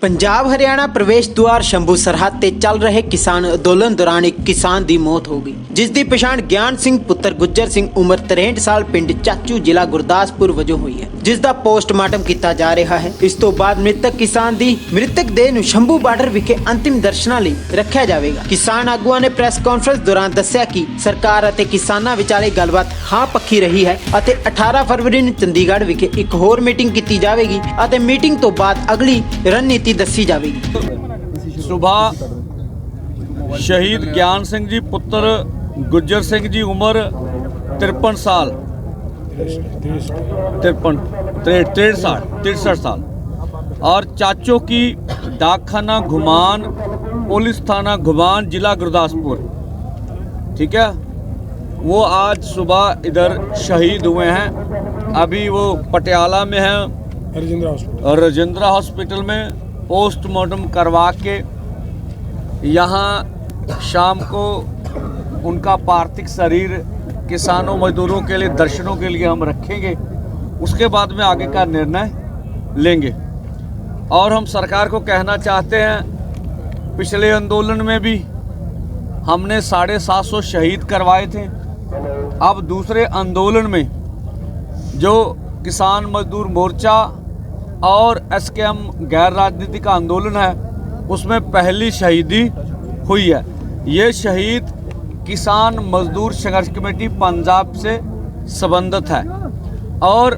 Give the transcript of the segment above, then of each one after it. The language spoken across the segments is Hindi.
ਪੰਜਾਬ ਹਰਿਆਣਾ ਪ੍ਰਵੇਸ਼ ਦੁਆਰ ਸ਼ੰਭੂ ਸਰਹੱਦ ਤੇ ਚੱਲ ਰਹੇ ਕਿਸਾਨ ਅੰਦੋਲਨ ਦੌਰਾਨ ਇੱਕ ਕਿਸਾਨ ਦੀ ਮੌਤ ਹੋ ਗਈ, ਜਿਸ ਦੀ ਪਛਾਣ ਗਿਆਨ ਸਿੰਘ ਪੁੱਤਰ ਗੁੱਜਰ ਸਿੰਘ ਉਮਰ 63 ਸਾਲ ਪਿੰਡ ਚਾਚੂ ਜ਼ਿਲ੍ਹਾ ਗੁਰਦਾਸਪੁਰ ਵਜੋਂ ਹੋਈ ਹੈ, ਜਿਸ ਦਾ ਪੋਸਟਮਾਰਟਮ ਕੀਤਾ ਜਾ ਰਿਹਾ ਹੈ। ਇਸ ਤੋਂ ਬਾਅਦ ਮ੍ਰਿਤਕ ਕਿਸਾਨ ਦੀ ਮ੍ਰਿਤਕ ਦੇਹ ਨੂੰ ਸ਼ੰਭੂ ਬਾਰਡਰ ਵਿਖੇ ਅੰਤਿਮ ਦਰਸ਼ਨਾਂ ਲਈ ਰੱਖਿਆ ਜਾਵੇਗਾ। ਕਿਸਾਨ ਆਗੂਆਂ ਨੇ ਪ੍ਰੈਸ ਕਾਨਫਰੰਸ ਦੌਰਾਨ ਦੱਸਿਆ ਕਿ ਸਰਕਾਰ ਅਤੇ ਕਿਸਾਨਾਂ ਵਿਚਾਲੇ ਗੱਲਬਾਤ ਹਾਂ ਪੱਖੀ ਰਹੀ ਹੈ ਅਤੇ 18 ਫਰਵਰੀ ਨੂੰ ਚੰਡੀਗੜ੍ਹ ਵਿਖੇ ਇੱਕ ਹੋਰ ਮੀਟਿੰਗ ਕੀਤੀ ਜਾਵੇਗੀ ਅਤੇ ਮੀਟਿੰਗ ਤੋਂ ਬਾਅਦ ਅਗਲੀ ਰਣਨੀਤੀ दसी जाएगी। सुबह शहीद ज्ञान सिंह जी पुत्र गुज्जर सिंह जी उम्र 63 साल 63 साल और चाचो की डाकखाना घुमान पुलिस थाना घुमान जिला गुरदासपुर, ठीक है, वो आज सुबह इधर शहीद हुए हैं। अभी वो पटियाला में हैं और राजेंद्रा हॉस्पिटल में पोस्टमार्टम करवा के यहाँ शाम को उनका पार्थिव शरीर किसानों मजदूरों के लिए दर्शनों के लिए हम रखेंगे। उसके बाद में आगे का निर्णय लेंगे। और हम सरकार को कहना चाहते हैं, पिछले आंदोलन में भी हमने 750 शहीद करवाए थे। अब दूसरे आंदोलन में जो किसान मजदूर मोर्चा और एसकेएम गैर राजनीतिक आंदोलन है, उसमें पहली शहीदी हुई है। ये शहीद किसान मजदूर संघर्ष कमेटी पंजाब से संबंधित है। और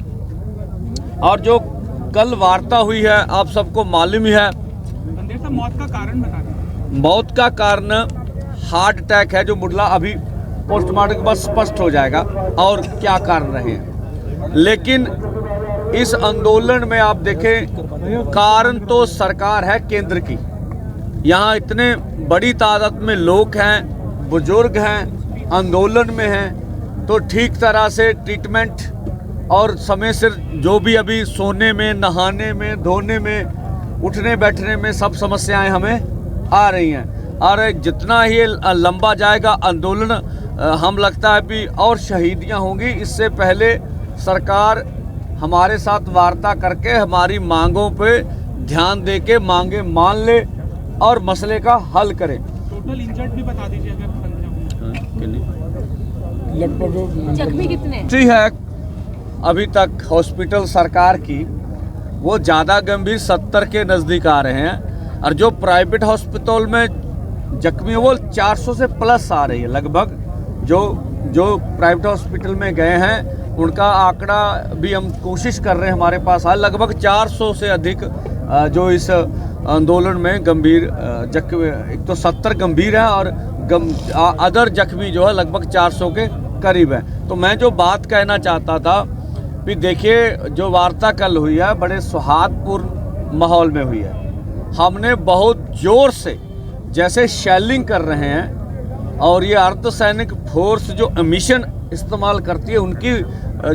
जो कल वार्ता हुई है, आप सबको मालूम ही है। मौत का कारण बता दें। मौत का कारण हार्ट अटैक है, जो मुडला अभी पोस्टमार्टम के बाद स्पष्ट हो जाएगा और क्या कारण रहे हैं। लेकिन इस आंदोलन में आप देखें, कारण तो सरकार है केंद्र की। यहाँ इतने बड़ी तादाद में लोग हैं, बुजुर्ग हैं, आंदोलन में हैं, तो ठीक तरह से ट्रीटमेंट और समय से जो भी अभी सोने में, नहाने में, धोने में, उठने बैठने में सब समस्याएं हमें आ रही हैं। और जितना ही लंबा जाएगा आंदोलन, हम लगता है भी और शहीदियाँ होंगी। इससे पहले सरकार हमारे साथ वार्ता करके हमारी मांगों पे ध्यान दे के मांगे मान ले और मसले का हल करे। टोटल इंजर्ड भी बता दीजिए अगर लगभग जख्मी कितने है अभी तक हॉस्पिटल सरकार की, वो ज़्यादा गंभीर 70 के नज़दीक आ रहे हैं। और जो प्राइवेट हॉस्पिटल में जख्मी वो 400 से प्लस आ रही है लगभग। जो प्राइवेट हॉस्पिटल में गए हैं उनका आंकड़ा भी हम कोशिश कर रहे हैं, हमारे पास है लगभग 400 से अधिक जो इस आंदोलन में गंभीर जख्मी, एक तो 70 गंभीर है और अदर जख्मी जो है लगभग 400 के करीब है। तो मैं जो बात कहना चाहता था कि देखिए, जो वार्ता कल हुई है बड़े सौहार्दपूर्ण माहौल में हुई है। हमने बहुत ज़ोर से जैसे शेलिंग कर रहे हैं और ये अर्धसैनिक फोर्स जो मिशन इस्तेमाल करती है, उनकी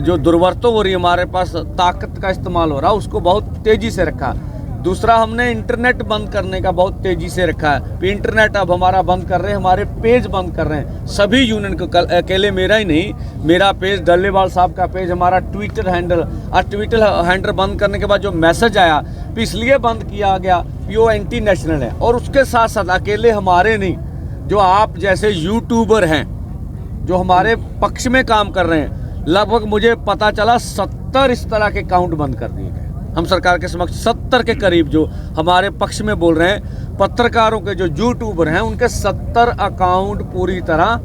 जो दुर्वर्तों हो रही है, हमारे पास ताकत का इस्तेमाल हो रहा है, उसको बहुत तेज़ी से रखा। दूसरा, हमने इंटरनेट बंद करने का बहुत तेज़ी से रखा है। इंटरनेट अब हमारा बंद कर रहे हैं, हमारे पेज बंद कर रहे हैं सभी यूनियन को। अकेले मेरा ही नहीं, मेरा पेज, डल्लेवाल साहब का पेज, हमारा ट्विटर हैंडल, और ट्विटर हैंडल बंद करने के बाद जो मैसेज आया तो इसलिए बंद किया गया कि वो एंटी नेशनल है। और उसके साथ साथ अकेले हमारे नहीं, जो आप जैसे यूट्यूबर हैं जो हमारे पक्ष में काम कर रहे हैं, लगभग मुझे पता चला 70 इस तरह के अकाउंट बंद कर दिए गए। हम सरकार के समक्ष 70 के करीब जो हमारे पक्ष में बोल रहे हैं, पत्रकारों के जो यूट्यूबर हैं, उनके 70 अकाउंट पूरी तरह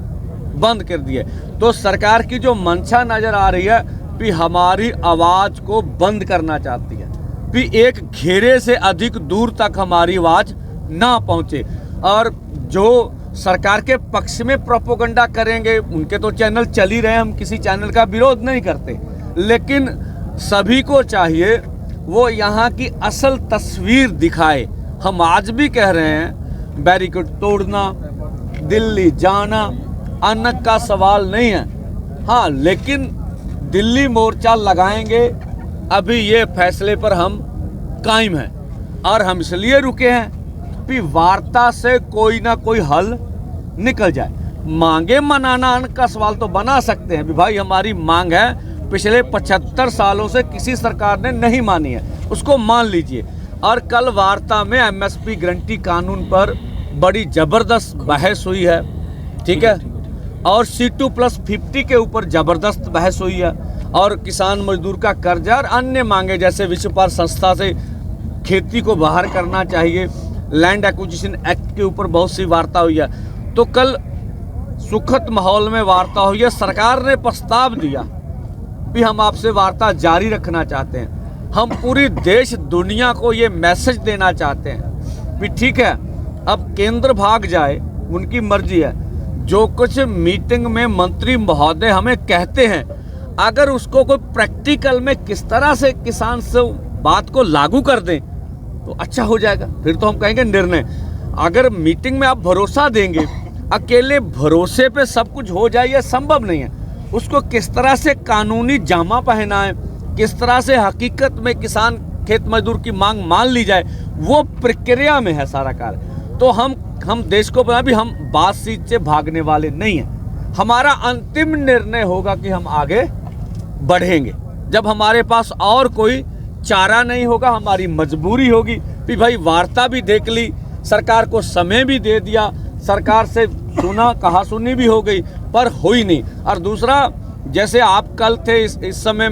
बंद कर दिए। तो सरकार की जो मंशा नज़र आ रही है कि हमारी आवाज़ को बंद करना चाहती है, कि एक घेरे से अधिक दूर तक हमारी आवाज़ ना पहुँचे। और जो सरकार के पक्ष में प्रोपोगंडा करेंगे, उनके तो चैनल चल ही रहे हैं, हम किसी चैनल का विरोध नहीं करते, लेकिन सभी को चाहिए वो यहाँ की असल तस्वीर दिखाए। हम आज भी कह रहे हैं, बैरिकेड तोड़ना, दिल्ली जाना अन्न का सवाल नहीं है। हाँ, लेकिन दिल्ली मोर्चा लगाएंगे, अभी ये फैसले पर हम कायम हैं। और हम इसलिए रुके हैं कि वार्ता से कोई ना कोई हल निकल जाए। मांगे मनाना अन्न का सवाल तो बना सकते हैं, भाई हमारी मांग है, पिछले 75 सालों से किसी सरकार ने नहीं मानी है, उसको मान लीजिए। और कल वार्ता में एमएसपी गारंटी कानून पर बड़ी जबरदस्त बहस हुई है, ठीक है, और C2+50 के ऊपर जबरदस्त बहस हुई है, और किसान मजदूर का कर्जा और अन्य मांगे जैसे विश्व व्यापार संस्था से खेती को बाहर करना चाहिए, लैंड एक्विजिशन एक्ट के ऊपर बहुत सी वार्ता हुई है। तो कल सुखद माहौल में वार्ता हुई है। सरकार ने प्रस्ताव दिया भी हम आपसे वार्ता जारी रखना चाहते हैं। हम पूरी देश दुनिया को ये मैसेज देना चाहते हैं भी ठीक है, अब केंद्र भाग जाए, उनकी मर्जी है। जो कुछ मीटिंग में मंत्री महोदय हमें कहते हैं, अगर उसको कोई प्रैक्टिकल में किस तरह से किसान से बात को लागू कर दें तो अच्छा हो जाएगा। फिर तो हम कहेंगे निर्णय। अगर मीटिंग में आप भरोसा देंगे, अकेले भरोसे पे सब कुछ हो जाए, यह संभव नहीं है। उसको किस तरह से कानूनी जामा पहनाएं, किस तरह से हकीकत में किसान खेत मजदूर की मांग मान ली जाए, वो प्रक्रिया में है सारा कार्य। तो हम देश को बना भी, हम बात सीट से भागने वाले नहीं हैं। हमारा अंतिम निर्णय होगा कि हम आगे बढ़ेंगे। जब हमारे पास और कोई चारा नहीं होगा, हमारी मजबूरी होगी कि भाई वार्ता भी देख ली, सरकार को समय भी दे दिया, सरकार से सुना कहा सुनी भी हो गई, पर हुई नहीं। और दूसरा, जैसे आप कल थे इस समय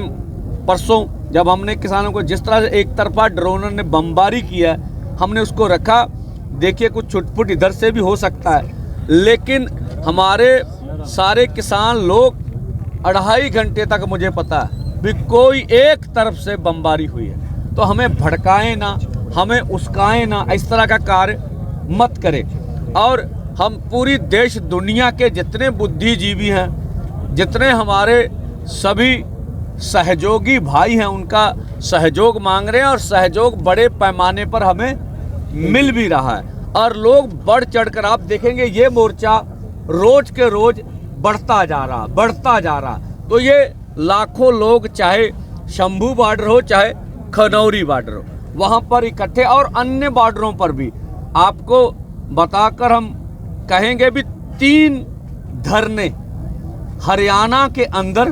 परसों जब हमने किसानों को जिस तरह से एक तरफा ड्रोनर ने बमबारी किया, हमने उसको रखा। देखिए कुछ छुटपुट इधर से भी हो सकता है, लेकिन हमारे सारे किसान लोग 2.5 घंटे तक, मुझे पता है भी कोई एक तरफ से बमबारी हुई है। तो हमें भड़काएं ना, हमें उस्काएं ना, इस तरह का कार्य मत करें। और हम पूरी देश दुनिया के जितने बुद्धिजीवी हैं, जितने हमारे सभी सहयोगी भाई हैं, उनका सहयोग मांग रहे हैं, और सहयोग बड़े पैमाने पर हमें मिल भी रहा है। और लोग बढ़ चढ़कर, आप देखेंगे ये मोर्चा रोज के रोज बढ़ता जा रहा। तो ये लाखों लोग, चाहे शंभू बॉर्डर हो चाहे खनौरी बॉर्डर हो, वहाँ पर इकट्ठे, और अन्य बॉर्डरों पर भी आपको बताकर हम कहेंगे भी 3 धरने हरियाणा के अंदर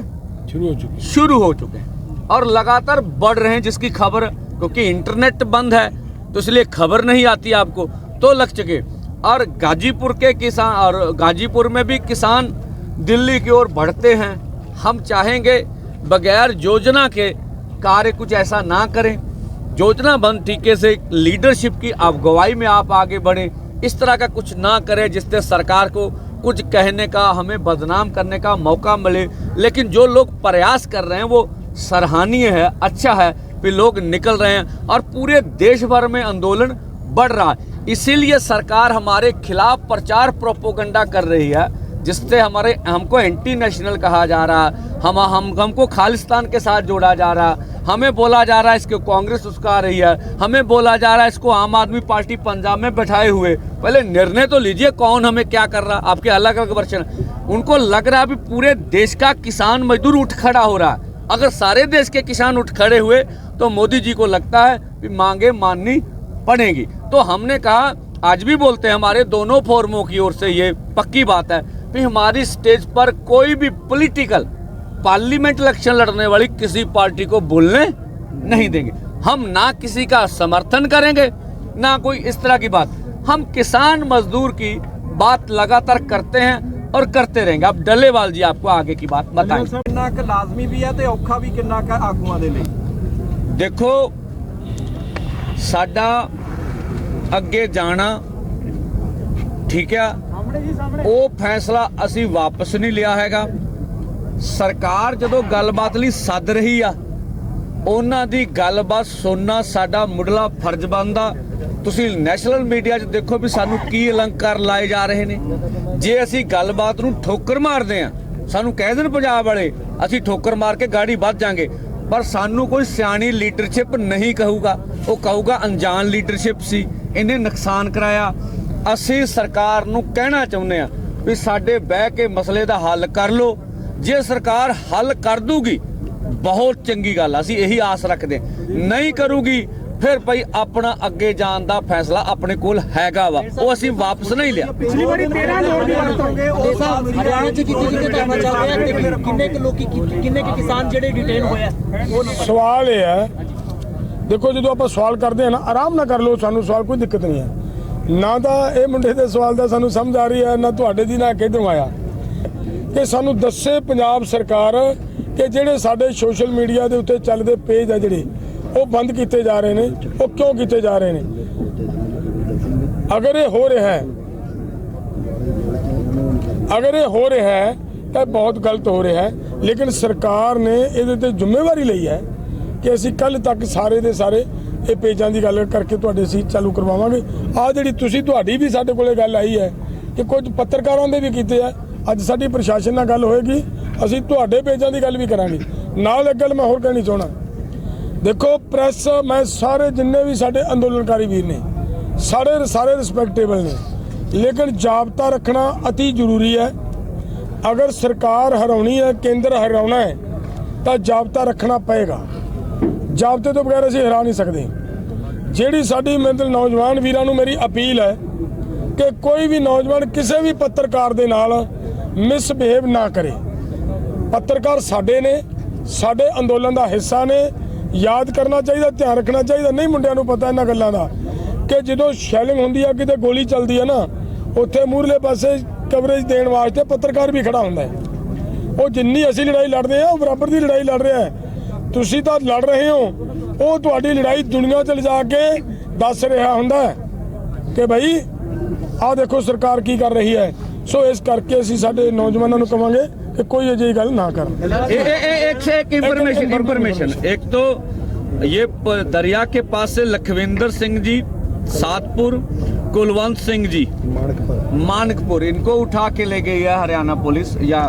शुरू हो चुके हैं और लगातार बढ़ रहे हैं, जिसकी खबर, क्योंकि इंटरनेट बंद है तो इसलिए खबर नहीं आती आपको, तो लग चुके। और गाजीपुर के किसान, और गाजीपुर में भी किसान दिल्ली की ओर बढ़ते हैं। हम चाहेंगे बगैर योजना के कार्य कुछ ऐसा ना करें, योजनाबंद तरीके से लीडरशिप की अगुवाई में आप आगे बढ़ें। इस तरह का कुछ ना करें जिससे सरकार को कुछ कहने का, हमें बदनाम करने का मौका मिले। लेकिन जो लोग प्रयास कर रहे हैं वो सराहनीय है, अच्छा है कि लोग निकल रहे हैं और पूरे देश भर में आंदोलन बढ़ रहा है। इसीलिए सरकार हमारे खिलाफ प्रचार प्रोपोगंडा कर रही है, जिससे हमको एंटी नेशनल कहा जा रहा है, हमको खालिस्तान के साथ जोड़ा जा रहा है, हमें बोला जा रहा है इसको कांग्रेस उस्का रही है, हमें बोला जा रहा है इसको आम आदमी पार्टी पंजाब में बैठाए हुए। पहले निर्णय तो लीजिए कौन हमें क्या कर रहा। आपके अलग अलग वर्षन, उनको लग रहा है भी पूरे देश का किसान मजदूर उठ खड़ा हो रहा है। अगर सारे देश के किसान उठ खड़े हुए तो मोदी जी को लगता है कि मांगे माननी पड़ेगी। तो हमने कहा, आज भी बोलते हैं, हमारे दोनों फोरमों की ओर से ये पक्की बात है कि हमारी स्टेज पर कोई भी पॉलिटिकल पार्लियामेंट इलेक्शन लड़ने वाली किसी पार्टी को बोलने नहीं देंगे। हम ना किसी का समर्थन करेंगे ना कोई इस तरह की बात। हम किसान मजदूर की बात लगातार करते हैं और करते रहेंगे। अब डलेवाल जी आपको आगे की बात बताएं। कितना का लाजमी भी है ते औखा भी कितना का आगुआं दे ਲਈ। देखो साडा ਅੱਗੇ ਜਾਣਾ ਠੀਕ ਆ, ਉਹ ਫੈਸਲਾ ਅਸੀਂ ਵਾਪਸ ਨਹੀਂ ਲਿਆ ਹੈਗਾ। ਸਰਕਾਰ ਜਦੋਂ ਗੱਲਬਾਤ ਲਈ ਸੱਦ ਰਹੀ ਆ, ਉਹਨਾਂ ਦੀ ਗੱਲਬਾਤ ਸੁਣਨਾ ਸਾਡਾ ਮੁੱਢਲਾ ਫਰਜ਼ ਬਣਦਾ। ਤੁਸੀਂ ਨੈਸ਼ਨਲ ਮੀਡੀਆ 'ਚ ਦੇਖੋ ਵੀ ਸਾਨੂੰ ਕੀ ਅਲੰਕਾਰ ਲਾਏ ਜਾ ਰਹੇ ਨੇ। ਜੇ ਅਸੀਂ ਗੱਲਬਾਤ ਨੂੰ ਠੋਕਰ ਮਾਰਦੇ ਆ, ਸਾਨੂੰ ਕਹਿ ਦੇਣ ਪੰਜਾਬ ਵਾਲੇ ਅਸੀਂ ਠੋਕਰ ਮਾਰ ਕੇ ਗਾੜੀ ਵੱਧ ਜਾਾਂਗੇ, ਪਰ ਸਾਨੂੰ ਕੋਈ ਸਿਆਣੀ ਲੀਡਰਸ਼ਿਪ ਨਹੀਂ ਕਹੂਗਾ, ਉਹ ਕਹੂਗਾ ਅਣਜਾਣ ਲੀਡਰਸ਼ਿਪ ਸੀ, ਇਹਨੇ ਨੁਕਸਾਨ ਕਰਾਇਆ। ਅਸੀਂ ਸਰਕਾਰ ਨੂੰ ਕਹਿਣਾ ਚਾਹੁੰਦੇ ਆ ਵੀ ਸਾਡੇ ਬਹਿ ਕੇ ਮਸਲੇ ਦਾ ਹੱਲ ਕਰ ਲਓ। ਜੇ ਸਰਕਾਰ ਹੱਲ ਕਰ ਦੂਗੀ ਬਹੁਤ ਚੰਗੀ ਗੱਲ, ਅਸੀਂ ਇਹੀ ਆਸ ਰੱਖਦੇ। ਨਹੀਂ ਕਰੂਗੀ ਫਿਰ ਭਾਈ ਆਪਣਾ ਅੱਗੇ ਜਾਣ ਦਾ ਫੈਸਲਾ ਆਪਣੇ ਕੋਲ ਹੈਗਾ ਵਾ, ਉਹ ਅਸੀਂ ਵਾਪਸ ਨਹੀਂ ਲਿਆ। ਪਿਛਲੀ ਵਾਰੀ 13 ਲੋਕ ਦੀ ਬਾਤ ਹੋਗੇ ਉਹ ਹਰਿਆਣਾ ਚ ਕੀਤੀ ਜਿੱਤੇ ਜਾਣਾ ਚਾਹੁੰਦੇ ਆ ਕਿ ਕਿੰਨੇ ਕੁ ਲੋਕੀ, ਕਿੰਨੇ ਕੁ ਕਿਸਾਨ ਜਿਹੜੇ ਡਿਟੇਨ ਹੋਏ ਆ। ਸਵਾਲ ਇਹ ਹੈ देखो जो आप सवाल करते हैं ना आराम ना कर लो, सानू सवाल कोई दिक्कत नहीं है ना। तो ये मुंडे के सवाल का सानू समझ आ रही है ना तुहाडे दी ना किधरों आया कि सानू दस्से पंजाब सरकार कि ਜਿਹੜੇ ਸਾਡੇ सोशल मीडिया के उत्ते चलते पेज है ਜਿਹੜੇ वो बंद किए जा रहे हैं, वो क्यों किए जा रहे हैं। अगर ये हो रहा है तो बहुत गलत हो रहा है, लेकिन सरकार ने ये जिम्मेवारी ली है कि असी कल तक सारे दे सारे ये पेजां की गल करके तुहाडे असीं चालू करवावांगे। आ जिहड़ी तुसीं तुहाडी भी साडे कोले गल आई है कि कुछ पत्रकारां दे भी कीते है, अज साडी प्रशासन नाल गल होएगी, असीं तुहाडे पेजां की गल भी करांगे। नाल एक गल मैं होर कहनी चाहना, देखो प्रेस मैं सारे जिन्ने भी साडे अंदोलनकारी वीर ने सारे रिस्पैक्टेबल ने, लेकिन जाबता रखना अति जरूरी है। अगर सरकार हराउनी है, केंद्र हराउना है तो जाबता रखना पएगा। जाबते तो बगैर असीं हरा नहीं सकते। जिहड़ी साडी मतलब नौजवान वीरां नूं मेरी अपील है कि कोई भी नौजवान किसी भी पत्रकार दे नाल मिसबिहेव ना करे। पत्रकार साडे ने, साडे अंदोलन का हिस्सा ने, याद करना चाहिए, ध्यान रखना चाहिए। नहीं मुंडिਆਂ ਨੂੰ पता इन्हां गल्लां दा कि जो शैलिंग होंदी है, किते गोली चलती है ना, उत्थे मूहरले पासे कवरेज देने वास्ते पत्रकार भी खड़ा होंदा है। वो जिन्नी असीं लड़ाई लड़ते हैं वो बराबर की लड़ाई लड़ रहा है। तुसीं तां लड़ रहे हो, वो तुहाडी लड़ाई दुनिया च लिजा के दस रहा हुंदा है कि भाई आ देखो सरकार की कर रही है। सो इस करके असीं साडे नौजवानों नूं कहांगे कि कोई अजिही गल ना करन। एक से एक इंफॉर्मेशन एक तो ये दरिया के पास से लखविंदर सिंह जी सातपुर, कुलवंत सिंह जी मानकपुर, इनको उठा के ले गई है हरियाणा पुलिस या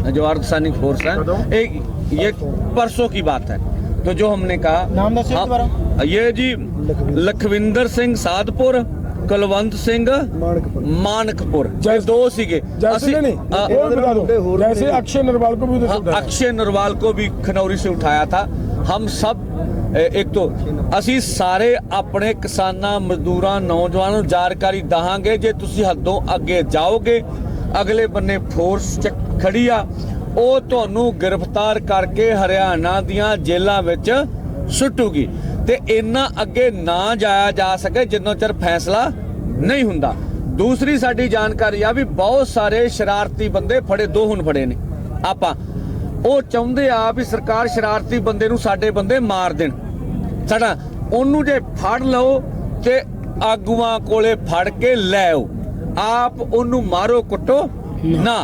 जो अर्धसैनिक फोर्स है। एक ये परसों की बात है। तो जो हमने कहा ये जी लखविंदर सिंह सातपुर, कुलवंत सिंह मानकपुर, दो सीगे। जैसे अक्षय नरवाल को भी अक्षय नरवाल को भी खनौरी से उठाया था। हम सब एक तो असी सारे अपने किसानां, मजदूरां, नौजवानों जानकारी दहांगे। जे तुसी हदों अगे जाओगे, अगले बन्ने फोर्स खड़ी आ, ਉਹ ਤੁਹਾਨੂੰ गिरफ्तार करके हरियाणा दियां जेलों विच सुट्टूगी ते इन्ना अगे ना जाया जा सके जिन्ना चਿਰ फैसला नहीं हुंदा। दूसरी साडी जानकारी आ भी बहुत सारे शरारती बंदे फड़े, दो हुण फड़े ने आपां। ਉਹ ਚਾਹੁੰਦੇ ਆ ਵੀ ਸਰਕਾਰ शरारती बंदे ਨੂੰ ਸਾਡੇ ਬੰਦੇ ਮਾਰ ਦੇਣ। ਸਾਡਾ ਉਹਨੂੰ ਜੇ ਫੜ ਲਓ ਤੇ ਆਗੂਆਂ ਕੋਲੇ ਫੜ ਕੇ ਲੈ ਆਓ, ਆਪ ਉਹਨੂੰ ਮਾਰੋ ਕੁੱਟੋ ਨਾ।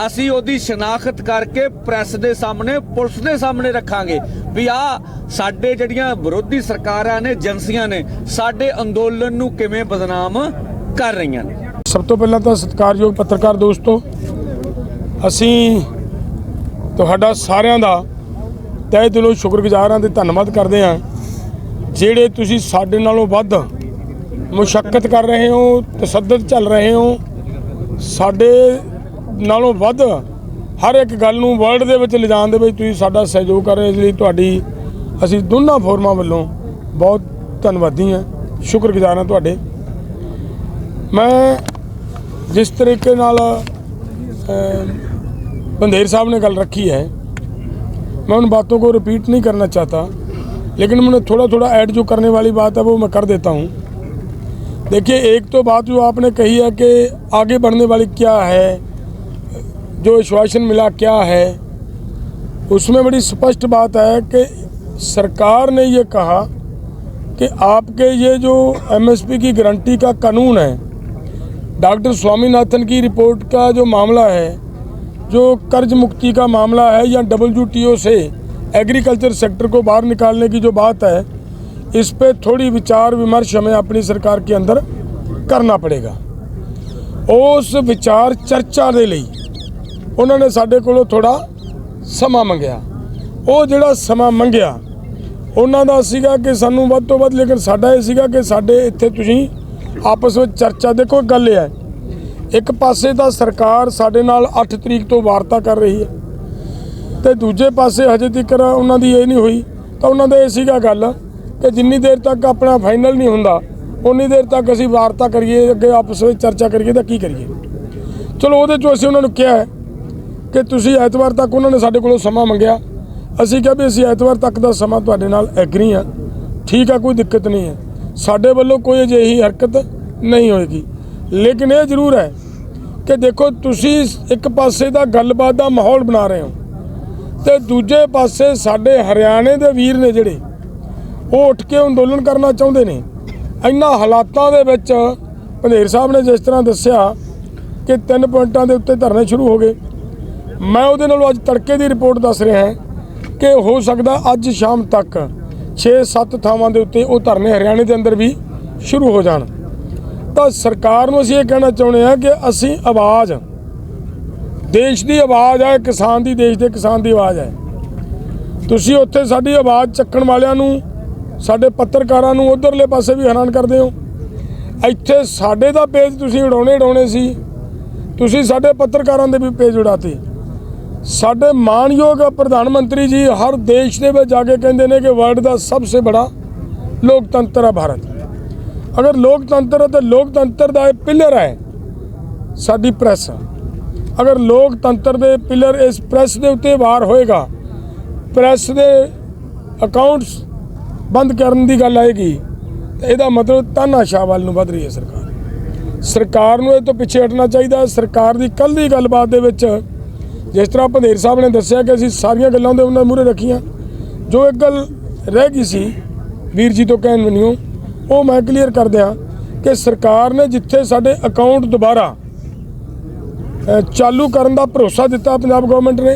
ਅਸੀਂ ਉਹਦੀ ਸ਼ਨਾਖਤ ਕਰਕੇ ਪ੍ਰੈਸ ਦੇ ਸਾਹਮਣੇ, ਪੁਲਿਸ ਦੇ ਸਾਹਮਣੇ ਰੱਖਾਂਗੇ ਵੀ ਆ ਸਾਡੇ ਜਿਹੜੀਆਂ ਵਿਰੋਧੀ ਸਰਕਾਰਾਂ ਨੇ, ਏਜੰਸੀਆਂ ਨੇ ਸਾਡੇ ਅੰਦੋਲਨ ਨੂੰ ਕਿਵੇਂ ਬਦਨਾਮ ਕਰ ਰਹੀਆਂ ਨੇ। ਸਭ ਤੋਂ ਪਹਿਲਾਂ ਤਾਂ ਸਤਿਕਾਰਯੋਗ ਪੱਤਰਕਾਰ ਦੋਸਤੋ, ਅਸੀਂ ਤੁਹਾਡਾ ਸਾਰਿਆਂ ਦਾ ਤਹਿ ਦਿਲੋਂ ਸ਼ੁਕਰਗੁਜ਼ਾਰ ਹਾਂ ਤੇ ਧੰਨਵਾਦ ਕਰਦੇ ਹਾਂ ਜਿਹੜੇ ਤੁਸੀਂ ਸਾਡੇ ਨਾਲੋਂ ਵੱਧ ਮੁਸ਼ੱਕਤ ਕਰ ਰਹੇ ਹੋ, ਤਸੱਦਦ ਚੱਲ ਰਹੇ ਹੋ, ਸਾਡੇ ਨਾਲੋਂ ਵੱਧ ਹਰ ਇੱਕ ਗੱਲ ਨੂੰ ਵਰਲਡ ਦੇ ਵਿੱਚ ਲਿਜਾਣ ਦੇ ਵਿੱਚ ਤੁਸੀਂ ਸਾਡਾ ਸਹਿਯੋਗ ਕਰ ਰਹੇ। ਇਸ ਲਈ ਤੁਹਾਡੀ ਅਸੀਂ ਦੋਨਾਂ ਫੋਰਮਾਂ ਵੱਲੋਂ ਬਹੁਤ ਧੰਨਵਾਦੀ ਹਾਂ, ਸ਼ੁਕਰਗੁਜ਼ਾਰ ਹਾਂ ਤੁਹਾਡੇ। ਮੈਂ जिस तरीके नाल बंदेर साहब ने गल रखी है, मैं उन बातों को रिपीट नहीं करना चाहता, लेकिन मैंने थोड़ा थोड़ा ऐड जो करने वाली बात है वो मैं कर देता हूँ। देखिए, एक तो बात जो आपने कही है कि आगे बढ़ने वाली क्या है, जो आश्वासन मिला क्या है, उसमें बड़ी स्पष्ट बात है कि सरकार ने ये कहा कि आपके ये जो MSP की गारंटी का कानून है, डॉक्टर स्वामीनाथन की रिपोर्ट का जो मामला है, जो कर्ज मुक्ति का मामला है, या WTO से एग्रीकल्चर सेक्टर को बाहर निकालने की जो बात है, इस पे थोड़ी विचार विमर्श हमें अपनी सरकार के अंदर करना पड़ेगा। उस विचार चर्चा के लिए उन्होंने साडे कोलों थोड़ा समा मंगिया। वो जिहड़ा समा मंगिया उन्हों का सीगा कि सानू वध तो वध, लेकिन साडा ये सीगा कि साडे इत्थे तुसीं आपस में चर्चा। देखो गल है, एक पासे तो सरकार साडे नाल 8 तरीक तो वार्ता कर रही है, तो दूजे पासे हजे तक उन्हां दी ये नहीं हुई। तो उन्हां दा ये सीगा गल कि जिन्नी देर तक अपना फाइनल नहीं हुंदा उन्नी देर तक असीं वार्ता करिए, अगे आपस में चर्चा करिए तो की करिए। चलो उहदे चों असीं उन्हां नूं कहा है कि तुसीं ऐतवार तक, उन्होंने साडे कोलों समा मंगिया, असीं कहा भी असीं ऐतवार तक का समा तुहाडे नाल एग्री हाँ, ਠੀਕ ਹੈ, ਕੋਈ ਦਿੱਕਤ ਨਹੀਂ ਹੈ, ਸਾਡੇ ਵੱਲੋਂ ਕੋਈ ਅਜਿਹੀ ਹਰਕਤ ਨਹੀਂ ਹੋਏਗੀ। ਲੇਕਿਨ ਇਹ ਜ਼ਰੂਰ ਹੈ ਕਿ ਦੇਖੋ ਤੁਸੀਂ ਇੱਕ ਪਾਸੇ ਦਾ ਗੱਲਬਾਤ ਦਾ ਮਾਹੌਲ ਬਣਾ ਰਹੇ ਹੋ ਤੇ ਦੂਜੇ ਪਾਸੇ ਸਾਡੇ ਹਰਿਆਣੇ ਦੇ ਵੀਰ ਨੇ ਜਿਹੜੇ ਉਹ ਉੱਠ ਕੇ ਅੰਦੋਲਨ ਕਰਨਾ ਚਾਹੁੰਦੇ ਨੇ। ਇਹਨਾਂ ਹਾਲਾਤਾਂ ਦੇ ਵਿੱਚ ਪੰਧੇਰ ਸਾਹਿਬ ਨੇ ਜਿਸ ਤਰ੍ਹਾਂ ਦੱਸਿਆ ਕਿ 3 ਪੁਆਇੰਟਾਂ ਦੇ ਉੱਤੇ ਧਰਨੇ ਸ਼ੁਰੂ ਹੋ ਗਏ, ਮੈਂ ਉਹਦੇ ਨਾਲੋਂ ਅੱਜ ਤੜਕੇ ਦੀ ਰਿਪੋਰਟ ਦੱਸ ਰਿਹਾ ਹਾਂ ਕਿ ਹੋ ਸਕਦਾ ਅੱਜ ਸ਼ਾਮ ਤੱਕ 6-7 ਥਾਵਾਂ ਦੇ ਉੱਤੇ ਉਹ ਧਰਨੇ ਹਰਿਆਣੇ ਦੇ ਅੰਦਰ ਵੀ ਸ਼ੁਰੂ ਹੋ ਜਾਣ। ਤਾਂ ਸਰਕਾਰ ਨੂੰ ਅਸੀਂ ਇਹ ਕਹਿਣਾ ਚਾਹੁੰਦੇ ਹਾਂ ਕਿ ਅਸੀਂ ਆਵਾਜ਼, ਦੇਸ਼ ਦੀ ਆਵਾਜ਼ ਹੈ, ਕਿਸਾਨ ਦੀ, ਦੇਸ਼ ਦੇ ਕਿਸਾਨ ਦੀ ਆਵਾਜ਼ ਹੈ। ਤੁਸੀਂ ਉੱਥੇ ਸਾਡੀ ਆਵਾਜ਼ ਚੱਕਣ ਵਾਲਿਆਂ ਨੂੰ, ਸਾਡੇ ਪੱਤਰਕਾਰਾਂ ਨੂੰ ਉਧਰਲੇ ਪਾਸੇ ਵੀ ਹੈਰਾਨ ਕਰਦੇ ਹੋ। ਇੱਥੇ ਸਾਡੇ ਦਾ ਪੇਜ ਤੁਸੀਂ ਉਡਾਉਣੇ ਸੀ, ਤੁਸੀਂ ਸਾਡੇ ਪੱਤਰਕਾਰਾਂ ਦੇ ਵੀ ਪੇਜ ਉਡਾਤੇ। ਸਾਡੇ ਮਾਨਯੋਗ ਪ੍ਰਧਾਨ ਮੰਤਰੀ ਜੀ ਹਰ ਦੇਸ਼ ਦੇ ਵਿੱਚ ਜਾ ਕੇ ਕਹਿੰਦੇ ਨੇ ਕਿ ਵਰਲਡ ਦਾ ਸਭ ਤੋਂ ਬੜਾ ਲੋਕਤੰਤਰ ਹੈ ਭਾਰਤ। ਅਗਰ ਲੋਕਤੰਤਰ ਹੈ ਤਾਂ ਲੋਕਤੰਤਰ ਦਾ ਇਹ ਪਿਲਰ ਹੈ ਸਾਡੀ ਪ੍ਰੈਸ। ਅਗਰ ਲੋਕਤੰਤਰ ਦੇ ਪਿਲਰ ਇਸ ਪ੍ਰੈਸ ਦੇ ਉੱਤੇ ਵਾਰ ਹੋਏਗਾ, ਪ੍ਰੈਸ ਦੇ ਅਕਾਊਂਟਸ ਬੰਦ ਕਰਨ ਦੀ ਗੱਲ ਆਏਗੀ ਤਾਂ ਇਹਦਾ ਮਤਲਬ ਤਾਨਾਸ਼ਾਹ ਵੱਲ ਨੂੰ ਵੱਧ ਰਹੀ ਹੈ ਸਰਕਾਰ ਨੂੰ ਇਹ ਤੋਂ ਪਿੱਛੇ ਹਟਣਾ ਚਾਹੀਦਾ। ਸਰਕਾਰ ਦੀ ਕੱਲ੍ਹ ਦੀ ਗੱਲਬਾਤ ਦੇ ਵਿੱਚ ਜਿਸ ਤਰ੍ਹਾਂ ਪੰਧੇਰ ਸਾਹਿਬ ਨੇ ਦੱਸਿਆ ਕਿ ਅਸੀਂ ਸਾਰੀਆਂ ਗੱਲਾਂ ਦੇ ਉਹਨਾਂ ਮੂਹਰੇ ਰੱਖੀਆਂ, ਜੋ ਇੱਕ ਗੱਲ ਰਹਿ ਗਈ ਸੀ ਵੀਰ ਜੀ ਤੋਂ ਕਹਿਣ ਮੈਨੂੰ, ਉਹ ਮੈਂ ਕਲੀਅਰ ਕਰ ਦਿਆਂ ਕਿ ਸਰਕਾਰ ਨੇ ਜਿੱਥੇ ਸਾਡੇ ਅਕਾਊਂਟ ਦੁਬਾਰਾ ਚਾਲੂ ਕਰਨ ਦਾ ਭਰੋਸਾ ਦਿੱਤਾ ਪੰਜਾਬ ਗਵਰਨਮੈਂਟ ਨੇ,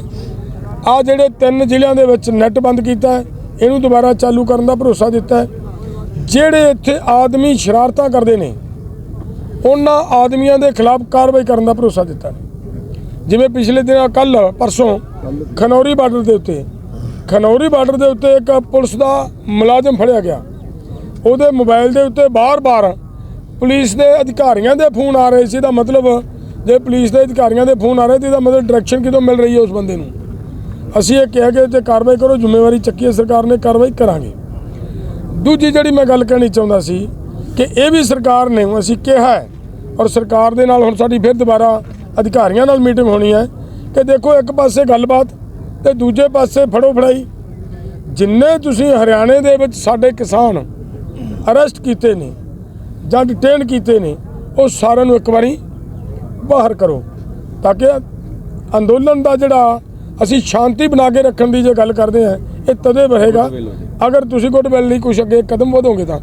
ਆ ਜਿਹੜੇ 3 ਜ਼ਿਲ੍ਹਿਆਂ ਦੇ ਵਿੱਚ ਨੈੱਟ ਬੰਦ ਕੀਤਾ ਹੈ, ਇਹਨੂੰ ਦੁਬਾਰਾ ਚਾਲੂ ਕਰਨ ਦਾ ਭਰੋਸਾ ਦਿੱਤਾ ਹੈ। ਜਿਹੜੇ ਇੱਥੇ ਆਦਮੀ ਸ਼ਰਾਰਤਾਂ ਕਰਦੇ ਨੇ ਉਹਨਾਂ ਆਦਮੀਆਂ ਦੇ ਖਿਲਾਫ ਕਾਰਵਾਈ ਕਰਨ ਦਾ ਭਰੋਸਾ ਦਿੱਤਾ। ਜਿਵੇਂ ਪਿਛਲੇ ਦਿਨ ਕੱਲ੍ਹ ਪਰਸੋਂ ਖਨੌਰੀ ਬਾਰਡਰ ਦੇ ਉੱਤੇ ਇੱਕ ਪੁਲਿਸ ਦਾ ਮੁਲਾਜ਼ਮ ਫੜਿਆ ਗਿਆ, ਉਹਦੇ ਮੋਬਾਈਲ ਦੇ ਉੱਤੇ ਬਾਰ-ਬਾਰ ਪੁਲਿਸ ਦੇ ਅਧਿਕਾਰੀਆਂ ਦੇ ਫੋਨ ਆ ਰਹੇ ਸੀ। ਇਹਦਾ ਮਤਲਬ ਜੇ ਪੁਲਿਸ ਦੇ ਅਧਿਕਾਰੀਆਂ ਦੇ ਫੋਨ ਆ ਰਹੇ ਤੇ ਇਹਦਾ ਮਤਲਬ ਡਾਇਰੈਕਸ਼ਨ ਕਿਦੋਂ ਮਿਲ ਰਹੀ ਹੈ ਉਸ ਬੰਦੇ ਨੂੰ। ਅਸੀਂ ਇਹ ਕਿਹਾ ਕਿ ਤੇ ਕਾਰਵਾਈ ਕਰੋ, ਜ਼ਿੰਮੇਵਾਰੀ ਚੱਕੀ ਹੈ ਸਰਕਾਰ ਨੇ, ਕਾਰਵਾਈ ਕਰਾਂਗੇ। ਦੂਜੀ ਜਿਹੜੀ ਮੈਂ ਗੱਲ ਕਹਿਣੀ ਚਾਹੁੰਦਾ ਸੀ ਕਿ ਇਹ ਵੀ ਸਰਕਾਰ ਨੇ ਅਸੀਂ ਕਿਹਾ ਹੈ, ਔਰ ਸਰਕਾਰ ਦੇ ਨਾਲ ਹੁਣ ਸਾਡੀ ਫਿਰ ਦੁਬਾਰਾ ਅਧਿਕਾਰੀਆਂ ਨਾਲ ਮੀਟਿੰਗ ਹੋਣੀ ਹੈ ਕਿ ਦੇਖੋ ਇੱਕ ਪਾਸੇ ਗੱਲਬਾਤ ਤੇ ਦੂਜੇ ਪਾਸੇ ਫੜੋ ਫੜਾਈ। ਜਿੰਨੇ ਤੁਸੀਂ ਹਰਿਆਣੇ ਦੇ ਵਿੱਚ ਸਾਡੇ ਕਿਸਾਨ ਅਰੈਸਟ ਕੀਤੇ ਨੇ ਜਾਂ ਡਿਟੇਨ ਕੀਤੇ ਨੇ, ਉਹ ਸਾਰਿਆਂ ਨੂੰ ਇੱਕ ਵਾਰੀ ਬਾਹਰ ਕਰੋ ਤਾਂ ਕਿ ਅੰਦੋਲਨ ਦਾ ਜਿਹੜਾ ਅਸੀਂ ਸ਼ਾਂਤੀ ਬਣਾ ਕੇ ਰੱਖਣ ਦੀ ਜੇ ਗੱਲ ਕਰਦੇ ਹਾਂ ਇਹ ਤਦੇ ਰਹੇਗਾ ਅਗਰ ਤੁਸੀਂ ਗੁੱਟਵਿਲ ਲਈ ਕੁਛ ਅੱਗੇ ਕਦਮ ਵਧੋਗੇ ਤਾਂ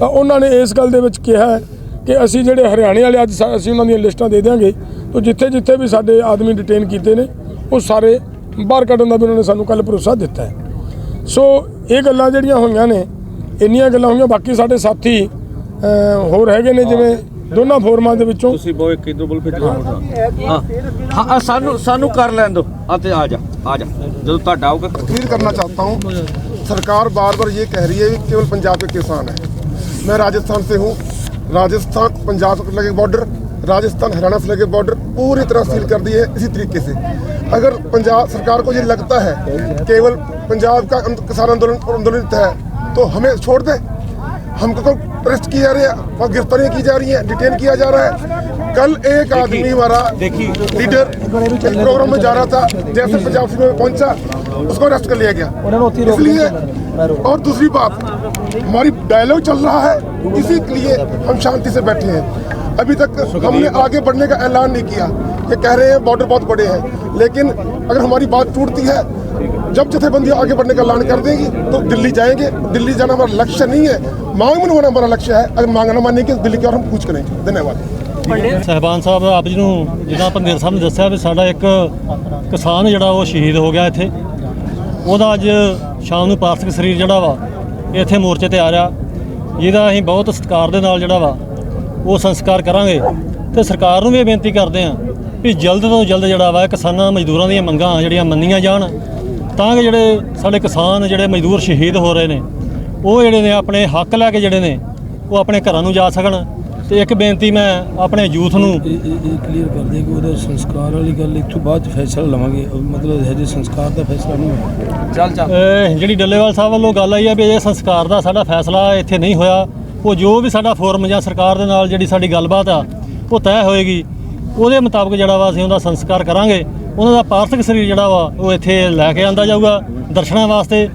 ਉਹਨਾਂ ਨੇ ਇਸ ਗੱਲ ਦੇ ਵਿੱਚ ਕਿਹਾ ਹੈ ਕਿ ਅਸੀਂ ਜਿਹੜੇ ਹਰਿਆਣੇ ਵਾਲੇ ਅੱਜ ਅਸੀਂ ਉਹਨਾਂ ਦੀਆਂ ਲਿਸਟਾਂ ਦੇ ਦਿਆਂਗੇ, ਤਾਂ ਜਿੱਥੇ ਵੀ ਸਾਡੇ ਆਦਮੀ ਡਿਟੇਨ ਕੀਤੇ ਨੇ ਉਹ ਸਾਰੇ ਬਾਹਰ ਕੱਢਣ ਦਾ ਵੀ ਉਹਨਾਂ ਨੇ ਸਾਨੂੰ ਕੱਲ੍ਹ ਭਰੋਸਾ ਦਿੱਤਾ ਹੈ। ਸੋ ਇਹ ਗੱਲਾਂ ਜਿਹੜੀਆਂ ਹੋਈਆਂ ਨੇ, ਇੰਨੀਆਂ ਗੱਲਾਂ ਹੋਈਆਂ। ਬਾਕੀ ਸਾਡੇ ਸਾਥੀ ਹੋਰ ਹੈਗੇ ਨੇ ਜਿਵੇਂ ਦੋਨਾਂ ਫੋਰਮਾਂ ਦੇ ਵਿੱਚੋਂ ਤੁਸੀਂ ਬਹੁਤ ਇੱਕ ਇਧਰ ਬੋਲ ਫਿਰ ਹਾਂ ਸਾਨੂੰ ਕਰ ਲੈਣ ਦੋ ਅਤੇ ਆ ਜਾ ਜਦੋਂ ਤੁਹਾਡਾ ਆਊਗਾ। क्लियर करना चाहता हूँ, सरकार बार बार ये कह रही है कि केवल पंजाब के किसान हैं। मैं राजस्थान से हूँ, राजस्थान पंजाब से लगे बॉर्डर, राजस्थान हरियाणा से लगे बॉर्डर पूरी तरह सील कर दी है इसी तरीके से। अगर पंजाब सरकार को ये लगता है केवल पंजाब का किसान आंदोलित है तो हमें छोड़ दें। हमको अरेस्ट किया जा रहे हैं और गिरफ्तारियाँ की जा रही हैं, डिटेन किया जा रहा है। कल एक आदमी हमारा लीडर प्रोग्राम में जा रहा था, जैसे पंजाब में पहुंचा उसको अरेस्ट कर लिया गया। इसलिए और दूसरी बात, हमारी डायलॉग चल रहा है, इसी के लिए हम शांति से बैठे हैं। अभी तक हमने आगे बढ़ने का ऐलान नहीं किया। ये कह रहे हैं बॉर्डर बहुत बड़े हैं, लेकिन अगर हमारी बात टूटती है, जब जथेबंदी आगे बढ़ने का ऐलान कर देगी तो दिल्ली जाएंगे। दिल्ली जाना हमारा लक्ष्य नहीं है, मांग में होना हमारा लक्ष्य है। अगर मांग ना मानेंगे दिल्ली की और हम कुछ करेंगे। धन्यवाद। ਸਾਹਿਬਾਨ ਸਾਹਿਬ ਆਪ ਜੀ ਨੂੰ ਜਿੱਦਾਂ ਪੰਧੇਰ ਸਾਹਿਬ ਨੇ ਦੱਸਿਆ ਵੀ ਸਾਡਾ ਇੱਕ ਕਿਸਾਨ ਜਿਹੜਾ ਉਹ ਸ਼ਹੀਦ ਹੋ ਗਿਆ ਇੱਥੇ, ਉਹਦਾ ਅੱਜ ਸ਼ਾਮ ਨੂੰ ਪਾਰਥਿਵ ਸਰੀਰ ਜਿਹੜਾ ਵਾ ਇੱਥੇ ਮੋਰਚੇ ਤੇ ਆ ਰਿਹਾ, ਜਿਹਦਾ ਅਸੀਂ ਬਹੁਤ ਸਤਿਕਾਰ ਦੇ ਨਾਲ ਜਿਹੜਾ ਵਾ ਉਹ ਸੰਸਕਾਰ ਕਰਾਂਗੇ। ਤੇ ਸਰਕਾਰ ਨੂੰ ਵੀ ਇਹ ਬੇਨਤੀ ਕਰਦੇ ਹਾਂ ਵੀ ਜਲਦ ਤੋਂ ਜਲਦ ਜਿਹੜਾ ਵਾ ਕਿਸਾਨਾਂ ਮਜ਼ਦੂਰਾਂ ਦੀਆਂ ਮੰਗਾਂ ਜਿਹੜੀਆਂ ਮੰਨੀਆਂ ਜਾਣ, ਤਾਂ ਕਿ ਜਿਹੜੇ ਸਾਡੇ ਕਿਸਾਨ ਜਿਹੜੇ ਮਜ਼ਦੂਰ ਸ਼ਹੀਦ ਹੋ ਰਹੇ ਨੇ ਉਹ ਜਿਹੜੇ ਨੇ ਆਪਣੇ ਹੱਕ ਲੈ ਕੇ ਜਿਹੜੇ ਨੇ ਉਹ ਆਪਣੇ ਘਰਾਂ ਨੂੰ ਜਾ ਸਕਣ। ਤੇ ਇੱਕ ਬੇਨਤੀ ਮੈਂ ਆਪਣੇ ਯੂਥ ਨੂੰ ਕਲੀਅਰ ਕਰ ਦੇ ਕਿ ਉਹਦਾ ਸੰਸਕਾਰ ਵਾਲੀ ਗੱਲ ਇੱਕ ਤੋਂ ਬਾਅਦ ਫੈਸਲਾ ਲਵਾਂਗੇ, ਮਤਲਬ ਹਜੇ ਸੰਸਕਾਰ ਦਾ ਫੈਸਲਾ ਨਹੀਂ ਹੋਇਆ। ਜਿਹੜੀ ਡੱਲੇਵਾਲ ਸਾਹਿਬ ਵੱਲੋਂ ਗੱਲ ਆਈ ਹੈ ਵੀ ਇਹ ਸੰਸਕਾਰ ਦਾ ਸਾਡਾ ਫੈਸਲਾ ਇੱਥੇ ਨਹੀਂ ਹੋਇਆ, ਉਹ ਜੋ ਵੀ ਸਾਡਾ ਫੋਰਮ ਜਾਂ ਸਰਕਾਰ ਦੇ ਨਾਲ ਜਿਹੜੀ ਸਾਡੀ ਗੱਲਬਾਤ ਆ ਉਹ ਤੈਅ ਹੋਏਗੀ, ਉਹਦੇ ਮੁਤਾਬਕ ਜਿਹੜਾ ਵਾ ਅਸੀਂ ਉਹਦਾ ਸੰਸਕਾਰ ਕਰਾਂਗੇ। ਉਹਨਾਂ ਦਾ ਪਾਰਥਿਵ ਸਰੀਰ ਜਿਹੜਾ ਵਾ ਉਹ ਇੱਥੇ ਲੈ ਕੇ ਆਂਦਾ ਜਾਊਗਾ ਦਰਸ਼ਨਾਂ ਵਾਸਤੇ।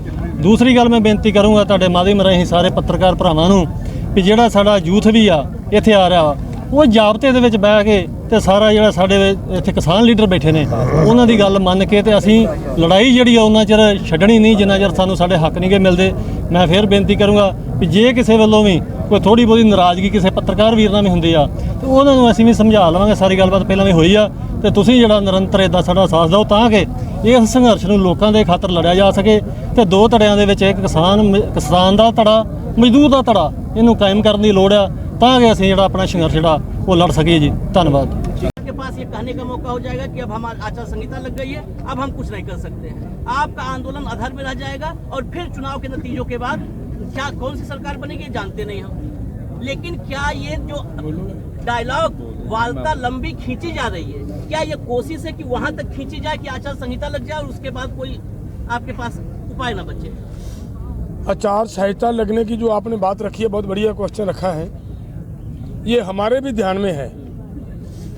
ਦੂਸਰੀ ਗੱਲ ਮੈਂ ਬੇਨਤੀ ਕਰੂੰਗਾ ਤੁਹਾਡੇ ਮਾਧਿਅਮ ਰਾਹੀਂ ਸਾਰੇ ਪੱਤਰਕਾਰ ਭਰਾਵਾਂ ਨੂੰ ਵੀ ਜਿਹੜਾ ਸਾਡਾ ਯੂਥ ਵੀ ਆ ਇੱਥੇ ਆ ਰਿਹਾ ਵਾ ਉਹ ਜਾਬਤੇ ਦੇ ਵਿੱਚ ਬਹਿ ਕੇ ਤੇ ਸਾਰਾ ਜਿਹੜਾ ਸਾਡੇ ਇੱਥੇ ਕਿਸਾਨ ਲੀਡਰ ਬੈਠੇ ਨੇ ਉਹਨਾਂ ਦੀ ਗੱਲ ਮੰਨ ਕੇ ਤੇ ਅਸੀਂ ਲੜਾਈ ਜਿਹੜੀ ਆ ਉਹਨਾਂ ਚਿਰ ਛੱਡਣੀ ਨਹੀਂ ਜਿੰਨਾ ਚਿਰ ਸਾਨੂੰ ਸਾਡੇ ਹੱਕ ਨਹੀਂ ਗੇ ਮਿਲਦੇ। ਮੈਂ ਫਿਰ ਬੇਨਤੀ ਕਰੂੰਗਾ ਵੀ ਜੇ ਕਿਸੇ ਵੱਲੋਂ ਵੀ ਕੋਈ ਥੋੜੀ ਬਹੁਤੀ ਨਾਰਾਜ਼ਗੀ ਕਿਸੇ ਪੱਤਰਕਾਰ ਵੀਰ ਨਾਲ ਵੀ ਹੁੰਦੀ ਆ ਤੇ ਉਹਨਾਂ ਨੂੰ ਅਸੀਂ ਵੀ ਸਮਝਾ ਲਵਾਂਗੇ। ਸਾਰੀ ਗੱਲਬਾਤ ਪਹਿਲਾਂ ਵੀ ਹੋਈ ਆ ਤੇ ਤੁਸੀਂ ਜਿਹੜਾ ਨਿਰੰਤਰ ਇੱਦਾਂ ਸਾਡਾ ਸਾਥ ਦਿਓ ਤਾਂ ਕਿ ਇਸ ਸੰਘਰਸ਼ ਨੂੰ ਲੋਕਾਂ ਦੇ ਖਾਤਰ ਲੜਿਆ ਜਾ ਸਕੇ ਤੇ ਦੋ ਧੜਿਆਂ ਦੇ ਵਿੱਚ ਇੱਕ ਕਿਸਾਨ ਦਾ ਧੜਾ ਮਜ਼ਦੂਰ ਦਾ ਧੜਾ ਇਹਨੂੰ ਕਾਇਮ ਕਰਨ ਦੀ ਲੋੜ ਆ ਤਾਂ ਕਿ ਅਸੀਂ ਜਿਹੜਾ ਆਪਣਾ ਸੰघर्ष ਜਿਹੜਾ ਉਹ लड़ सके जी। धन्यवाद। के पास ये कहने का मौका हो जाएगा कि अब हमारी आचार संहिता लग गई है, अब हम कुछ नहीं कर सकते हैं। आपका आंदोलन अधर में रह जाएगा और फिर चुनाव के नतीजों के बाद क्या कौन सी सरकार बनेगी जानते नहीं हम। लेकिन क्या ये जो डायलॉग वार्ता लंबी खींची जा रही है, क्या ये कोशिश है कि वहां तक खींची जाए कि आचार संहिता लग जाए और उसके बाद कोई आपके पास उपाय न बचे। आचार संहिता लगने की जो आपने बात रखी है, बहुत बढ़िया क्वेश्चन रखा है। ये हमारे भी ध्यान में है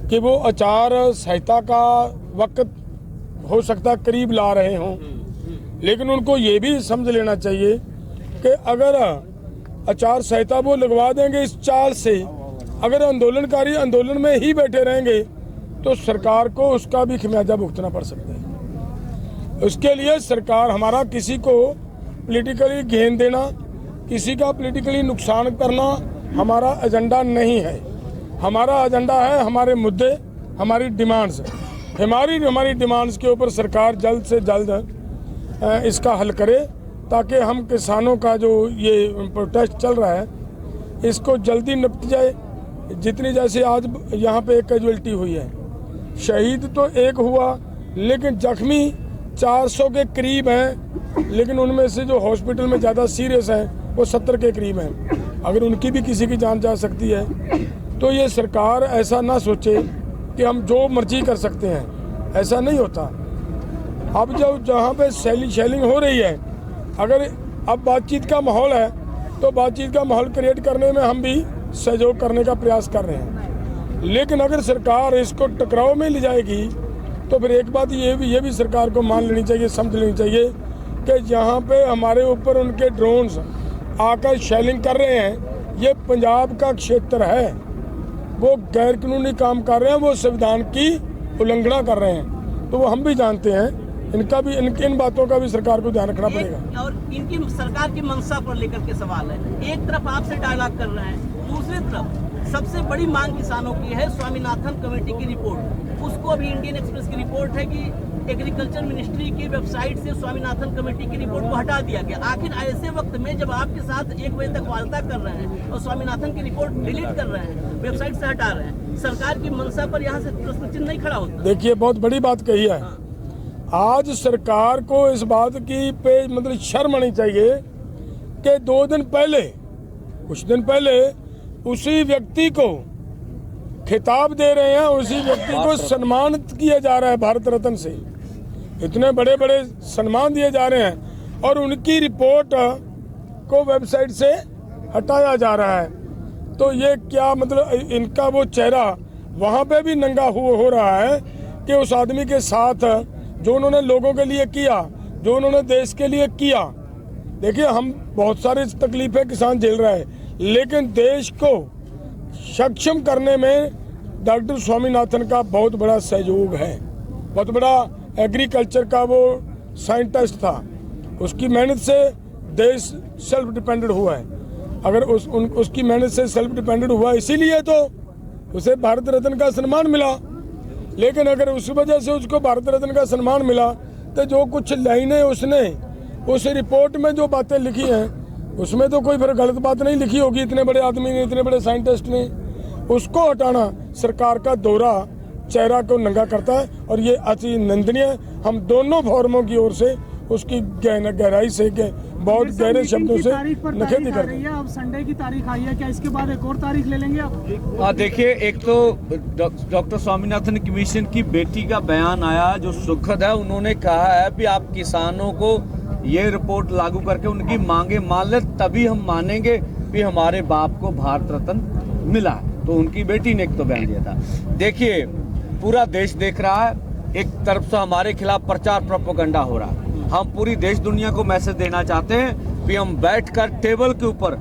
कि वो आचार संहिता का वक्त हो सकता है करीब ला रहे हों, लेकिन उनको ये भी समझ लेना चाहिए कि अगर आचार संहिता वो लगवा देंगे इस चाल से, अगर आंदोलनकारी आंदोलन में ही बैठे रहेंगे तो सरकार को उसका भी खमियाजा भुगतना पड़ सकता है। उसके लिए सरकार हमारा किसी को पॉलिटिकली गेन देना, किसी का पॉलिटिकली नुकसान करना हमारा एजेंडा नहीं है। हमारा एजेंडा है हमारे मुद्दे, हमारी डिमांड्स। हमारी डिमांड्स के ऊपर सरकार जल्द से जल्द इसका हल करे ताकि हम किसानों का जो ये प्रोटेस्ट चल रहा है इसको जल्दी निपट जाए। जितनी जैसे आज यहाँ पे एक कैजुअलिटी हुई है, शहीद तो एक हुआ लेकिन जख्मी 400 के करीब हैं, लेकिन उनमें से जो हॉस्पिटल में ज़्यादा सीरियस हैं वो 70 के करीब हैं। अगर उनकी भी किसी की जान जा सकती है तो ये सरकार ऐसा ना सोचे कि हम जो मर्जी कर सकते हैं, ऐसा नहीं होता। अब जब जहाँ पे शेलिंग हो रही है, अगर अब बातचीत का माहौल है तो बातचीत का माहौल क्रिएट करने में हम भी सहयोग करने का प्रयास कर रहे हैं। लेकिन अगर सरकार इसको टकराव में ले जाएगी तो फिर एक बात ये भी सरकार को मान लेनी चाहिए, समझ लेनी चाहिए कि जहाँ पे हमारे ऊपर उनके ड्रोन्स आकर शेलिंग कर रहे हैं, ये पंजाब का क्षेत्र है, वो गैर कानूनी काम कर रहे हैं, वो संविधान की उल्लंघना कर रहे हैं। तो वो हम भी जानते हैं, इनका भी इन बातों का भी सरकार को ध्यान रखना पड़ेगा। और इनकी सरकार की मंशा पर लेकर के सवाल है, एक तरफ आपसे डायलॉग कर रहे हैं, दूसरी तरफ सबसे बड़ी मांग किसानों की है स्वामीनाथन कमेटी की रिपोर्ट। उसको अभी इंडियन एक्सप्रेस की रिपोर्ट है कि एग्रीकल्चर मिनिस्ट्री की वेबसाइट से स्वामीनाथन कमेटी की रिपोर्ट को हटा दिया गया। आखिर ऐसे वक्त में जब आपके साथ 1 बजे तक वार्ता कर रहे हैं और स्वामीनाथन की रिपोर्ट डिलीट कर रहे हैं, वेबसाइट से हटा रहे हैं, सरकार की मंशा पर यहाँ से प्रश्न चिन्ह नहीं खड़ा होता। देखिए, बहुत बड़ी बात कही है। आज सरकार को इस बात की पे मतलब शर्म आनी चाहिए कि 2 दिन पहले, कुछ दिन पहले उसी व्यक्ति को खिताब दे रहे हैं, उसी व्यक्ति को सम्मानित किया जा रहा है भारत रत्न से। इतने बड़े बड़े सम्मान दिए जा रहे हैं और उनकी रिपोर्ट को वेबसाइट से हटाया जा रहा है। तो ये क्या मतलब इनका वो चेहरा वहाँ पे भी नंगा हो रहा है कि उस आदमी के साथ जो उन्होंने लोगों के लिए किया, जो उन्होंने देश के लिए किया। देखिए, हम बहुत सारी तकलीफें किसान झेल रहा है, लेकिन देश को सक्षम करने में डॉक्टर स्वामीनाथन का बहुत बड़ा सहयोग है। बहुत बड़ा एग्रीकल्चर का वो साइंटिस्ट था, उसकी मेहनत से देश सेल्फ डिपेंडेंट हुआ है। अगर उसकी मेहनत से सेल्फ डिपेंडेंट हुआ इसीलिए तो उसे भारत रत्न का सम्मान मिला। लेकिन अगर उस वजह से उसको भारत रत्न का सम्मान मिला तो जो कुछ लाइनें उसने उस रिपोर्ट में जो बातें लिखी हैं उसमें तो कोई फिर गलत बात नहीं लिखी होगी। इतने बड़े आदमी ने, इतने बड़े साइंटिस्ट ने, उसको हटाना सरकार का दौरा चेहरा को नंगा करता है और ये अति निंदनीय है। हम दोनों फोरमों की ओर से उसकी गहराई से बहुत गहरे शब्दों से निखेधी करते हैं। अब संडे की तारीख आई है, क्या इसके बाद एक और तारीख ले लेंगे आप? देखिए, एक तो डॉक्टर स्वामीनाथन कमीशन की बेटी का बयान आया जो सुखद है। उन्होंने कहा है कि आप किसानों को ये रिपोर्ट लागू करके उनकी मांगे मान ले, तभी हम मानेंगे कि हमारे बाप को भारत रत्न मिला। तो उनकी बेटी ने एक तो बयान दिया था। देखिए, पूरा देश देख रहा है, एक तरफ से हमारे खिलाफ प्रचार प्रोपेगेंडा हो रहा है, हम पूरी देश दुनिया को मैसेज देना चाहते हैं कि हम बैठकर टेबल के ऊपर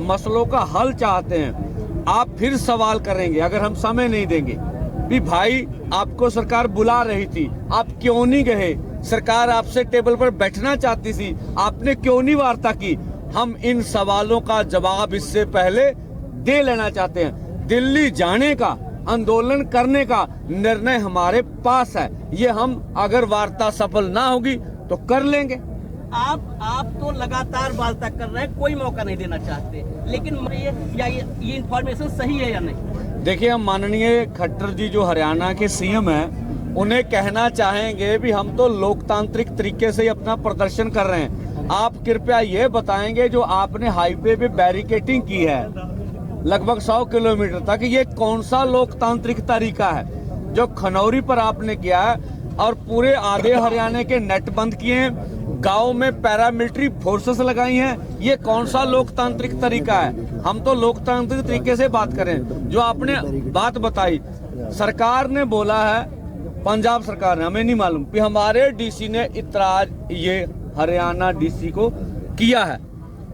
मसलों का हल चाहते हैं। आप फिर सवाल करेंगे अगर हम समय नहीं देंगे भी भाई आपको सरकार बुला रही थी, आप क्यों नहीं गए? सरकार आपसे टेबल पर बैठना चाहती थी, आपने क्यों नहीं वार्ता की? हम इन सवालों का जवाब इससे पहले दे लेना चाहते हैं। दिल्ली जाने का, आंदोलन करने का निर्णय हमारे पास है। ये हम अगर वार्ता सफल ना होगी तो कर लेंगे। आप तो लगातार वार्ता कर रहे हैं, कोई मौका नहीं देना चाहते, लेकिन ये इंफॉर्मेशन सही है या नहीं? देखिए, हम माननीय खट्टर जी जो हरियाणा के सीएम हैं, उन्हें कहना चाहेंगे भी हम तो लोकतांत्रिक तरीके से ही अपना प्रदर्शन कर रहे हैं। आप कृपया ये बताएंगे जो आपने हाईवे पे बैरिकेटिंग की है लगभग 100 किलोमीटर तक, ये कौन सा लोकतांत्रिक तरीका है? जो खनौरी पर आपने किया है और पूरे आधे हरियाणा के नेट बंद किए हैं, गांव में पैरामिलिट्री फोर्सेस लगाई हैं, ये कौन सा लोकतांत्रिक तरीका है? हम तो लोकतांत्रिक तरीके से बात करें। जो आपने बात बताई, सरकार ने बोला है, पंजाब सरकार ने, हमें नहीं मालूम कि हमारे डीसी ने इतराज ये हरियाणा डीसी को किया है,